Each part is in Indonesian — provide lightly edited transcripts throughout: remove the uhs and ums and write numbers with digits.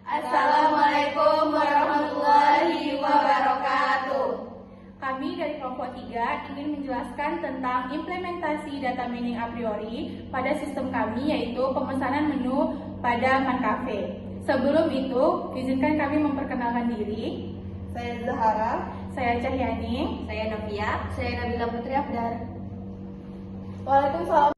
Assalamualaikum warahmatullahi wabarakatuh. Kami dari kelompok 3 ingin menjelaskan tentang implementasi data mining a priori pada sistem kami, yaitu pemesanan menu pada ManCafe. Sebelum itu, izinkan kami memperkenalkan diri. Saya Zahara. Saya Cahyani. Saya Novia. Saya Nabila Putri Abdar. Waalaikumsalam.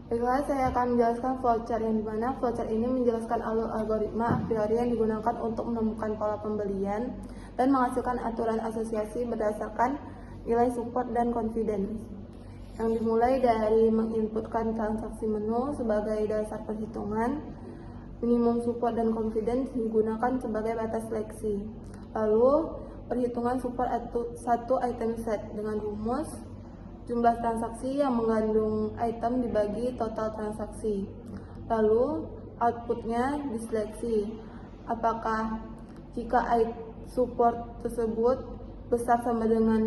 Baiklah, saya akan menjelaskan flowchart yang dimana flowchart ini menjelaskan alur algoritma a priori yang digunakan untuk menemukan pola pembelian dan menghasilkan aturan asosiasi berdasarkan nilai support dan confidence. Yang dimulai dari menginputkan transaksi menu sebagai dasar perhitungan, minimum support dan confidence digunakan sebagai batas seleksi. Lalu, perhitungan support satu item set dengan rumus jumlah transaksi yang mengandung item dibagi total transaksi. Lalu, outputnya diseleksi. Apakah jika support tersebut besar sama dengan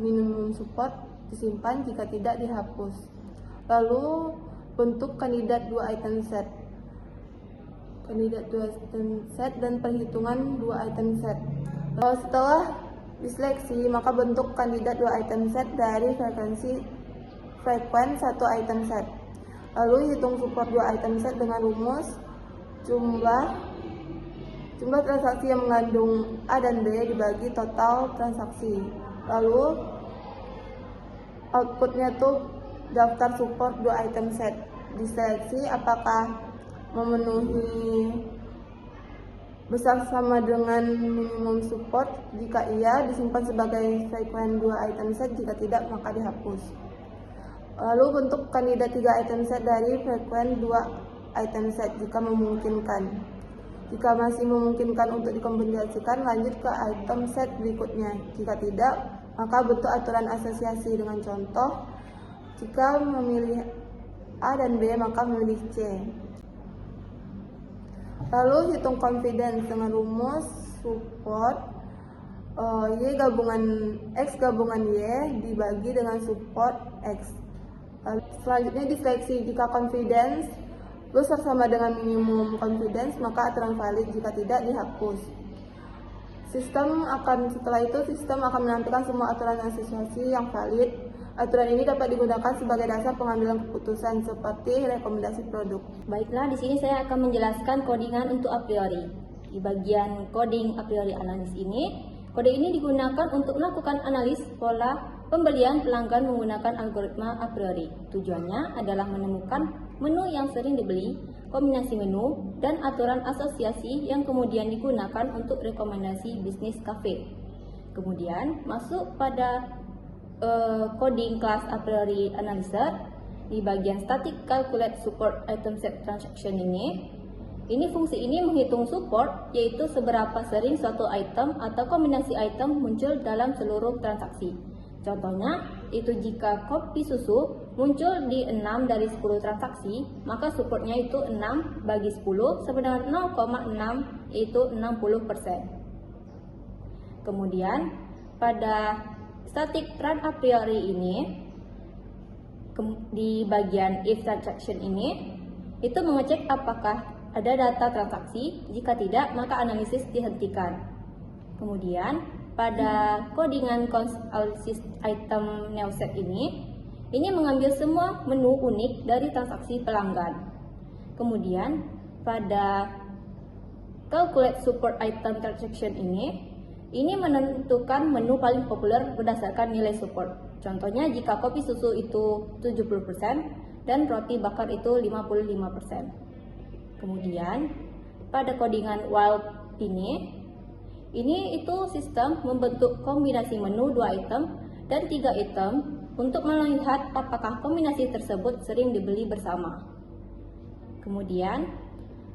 minimum support disimpan, jika tidak dihapus. Lalu, bentuk kandidat 2 item set. Kandidat 2 item set dan perhitungan 2 item set. Setelah diseleksi, maka bentuk kandidat 2 item set dari frekuen 1 item set. Lalu hitung support 2 item set dengan rumus jumlah transaksi yang mengandung A dan B dibagi total transaksi. Lalu outputnya tuh daftar support 2 item set. Diseleksi apakah memenuhi besar sama dengan minimum support. Jika iya, disimpan sebagai frekuen 2 item set. Jika tidak, maka dihapus. Lalu bentuk kandidat 3 item set dari frekuen 2 item set jika memungkinkan. Jika masih memungkinkan untuk dikombinasikan, lanjut ke item set berikutnya. Jika tidak, maka bentuk aturan asosiasi dengan contoh. Jika memilih A dan B, maka memilih C. Lalu hitung confidence dengan rumus support Y gabungan X gabungan Y dibagi dengan support X. Selanjutnya diseleksi, jika confidence besar sama dengan minimum confidence, maka aturan valid, jika tidak dihapus. Setelah itu sistem akan menampilkan semua aturan asosiasi yang valid. Aturan ini dapat digunakan sebagai dasar pengambilan keputusan seperti rekomendasi produk. Baiklah, di sini saya akan menjelaskan codingan untuk a priori. Di bagian coding a priori analis ini, kode ini digunakan untuk melakukan analis pola pembelian pelanggan menggunakan algoritma a priori. Tujuannya adalah menemukan menu yang sering dibeli, kombinasi menu, dan aturan asosiasi yang kemudian digunakan untuk rekomendasi bisnis cafe. Kemudian masuk pada coding class a priori analyzer di bagian static calculate support item set transaction ini. Fungsi ini menghitung support, yaitu seberapa sering suatu item atau kombinasi item muncul dalam seluruh transaksi. Contohnya, itu jika kopi susu muncul di 6 dari 10 transaksi, maka supportnya itu 6 bagi 10 sama dengan 0,6, yaitu 60%. Kemudian, pada static run a priori ini, di bagian if transaction ini, itu mengecek apakah ada data transaksi. Jika tidak, maka analisis dihentikan. Kemudian, pada codingan analysis item new set ini mengambil semua menu unik dari transaksi pelanggan. Kemudian, pada calculate support item transaction ini menentukan menu paling populer berdasarkan nilai support. Contohnya, jika kopi susu itu 70% dan roti bakar itu 55%. Kemudian, pada codingan while ini itu sistem membentuk kombinasi menu 2 item dan 3 item untuk melihat apakah kombinasi tersebut sering dibeli bersama. Kemudian,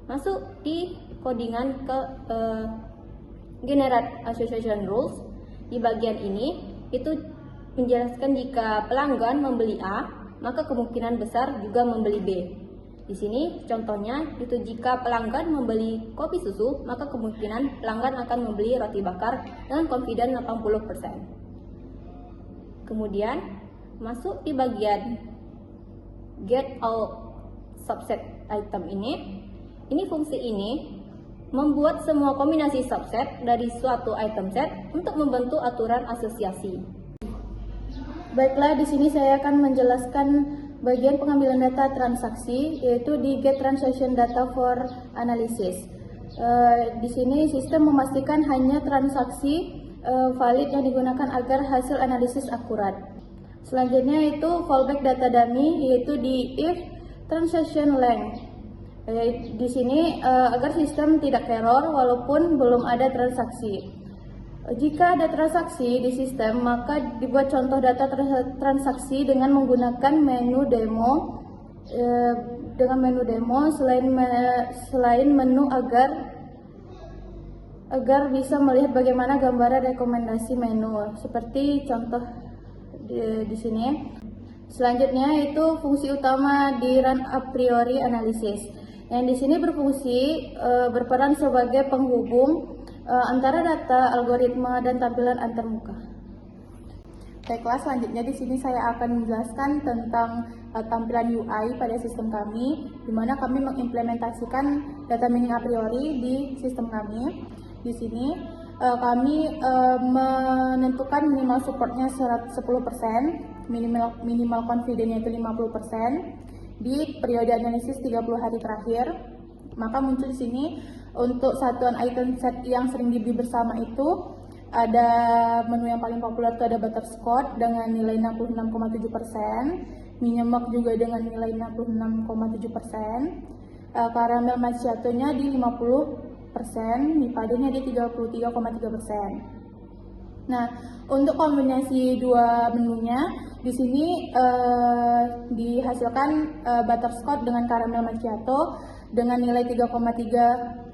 masuk di codingan ke generate association rules. Di bagian ini itu menjelaskan jika pelanggan membeli A, maka kemungkinan besar juga membeli B. Di sini contohnya itu jika pelanggan membeli kopi susu, maka kemungkinan pelanggan akan membeli roti bakar dengan confident 80%. Kemudian masuk di bagian get all subset item ini fungsi ini membuat semua kombinasi subset dari suatu item set untuk membentuk aturan asosiasi. Baiklah, di sini saya akan menjelaskan bagian pengambilan data transaksi, yaitu di Get Transaction Data for Analysis. Di sini sistem memastikan hanya transaksi valid yang digunakan agar hasil analisis akurat. Selanjutnya itu fallback data dummy, yaitu di if transaction length. Di sini agar sistem tidak error walaupun belum ada transaksi. Jika ada transaksi di sistem, maka dibuat contoh data transaksi dengan menggunakan menu demo. Selain menu agar bisa melihat bagaimana gambaran rekomendasi menu, seperti contoh di sini. Selanjutnya itu fungsi utama di run a priori analysis. Yang di sini berperan sebagai penghubung antara data, algoritma, dan tampilan antarmuka. Baiklah, selanjutnya di sini saya akan menjelaskan tentang tampilan UI pada sistem kami, di mana kami mengimplementasikan data mining a priori di sistem kami. Di sini kami menentukan minimal supportnya 10%, minimal confidence-nya itu 50%. Di periode analisis 30 hari terakhir, maka muncul di sini untuk satuan item set yang sering dibeli bersama itu ada menu yang paling populer itu ada Butterscotch dengan nilai 66,7%, Minimark juga dengan nilai 66,7%, Caramel Macchiato-nya di 50%, Mipade-nya di 33,3%. Nah, untuk kombinasi dua menunya di sini dihasilkan Butterscotch dengan Caramel Macchiato dengan nilai 33,3%,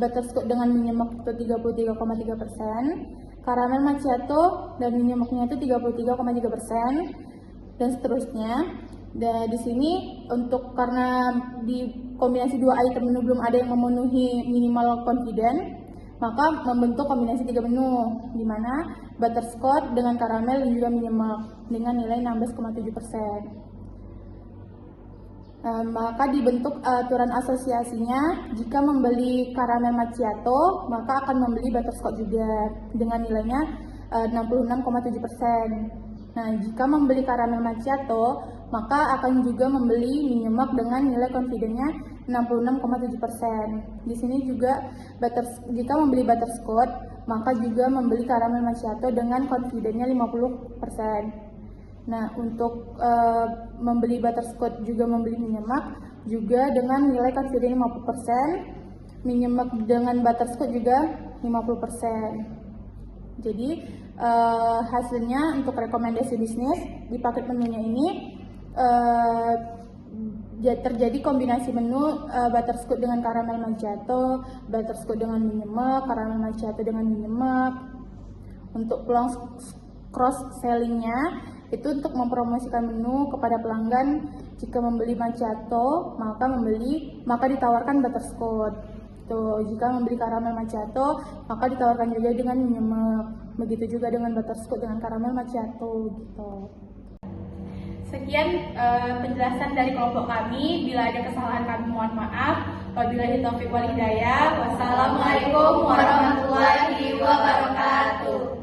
Butterscotch dengan Minimark itu 33,3%, Caramel Macchiato dan Minimarknya itu 33,3%, dan seterusnya. Dan di sini karena di kombinasi dua item menu belum ada yang memenuhi minimal confidence, maka membentuk kombinasi 3 menu, di mana Butterscotch dengan Caramel dan juga Minimark dengan nilai 16,7%. Maka dibentuk aturan asosiasinya, jika membeli Caramel Macchiato, maka akan membeli Butterscotch juga dengan nilainya 66,7%. Nah, jika membeli Caramel Macchiato, maka akan juga membeli Minimark dengan nilai confidence-nya 66,7%. Di sini juga jika membeli Butterscotch, maka juga membeli Caramel Macchiato dengan confidence-nya 50%. Nah, untuk membeli Butterscotch juga membeli Minimark juga dengan nilai confidence 50%, Minimark dengan Butterscotch juga 50%. Jadi hasilnya untuk rekomendasi bisnis di paket menunya ini terjadi kombinasi menu Butterscotch dengan Caramel Macchiato, Butterscotch dengan Minimark, Caramel Macchiato dengan Minimark. Untuk peluang cross sellingnya itu untuk mempromosikan menu kepada pelanggan. Jika membeli Macchiato maka ditawarkan Butterscotch. Jika membeli Caramel Macchiato maka ditawarkan juga dengan Minimark. Begitu juga dengan Butterscotch dengan Caramel Macchiato gitu. Sekian penjelasan dari kelompok kami. Bila ada kesalahan kami mohon maaf. Wabillahi taufiq wal hidayah. Wassalamualaikum warahmatullahi wabarakatuh.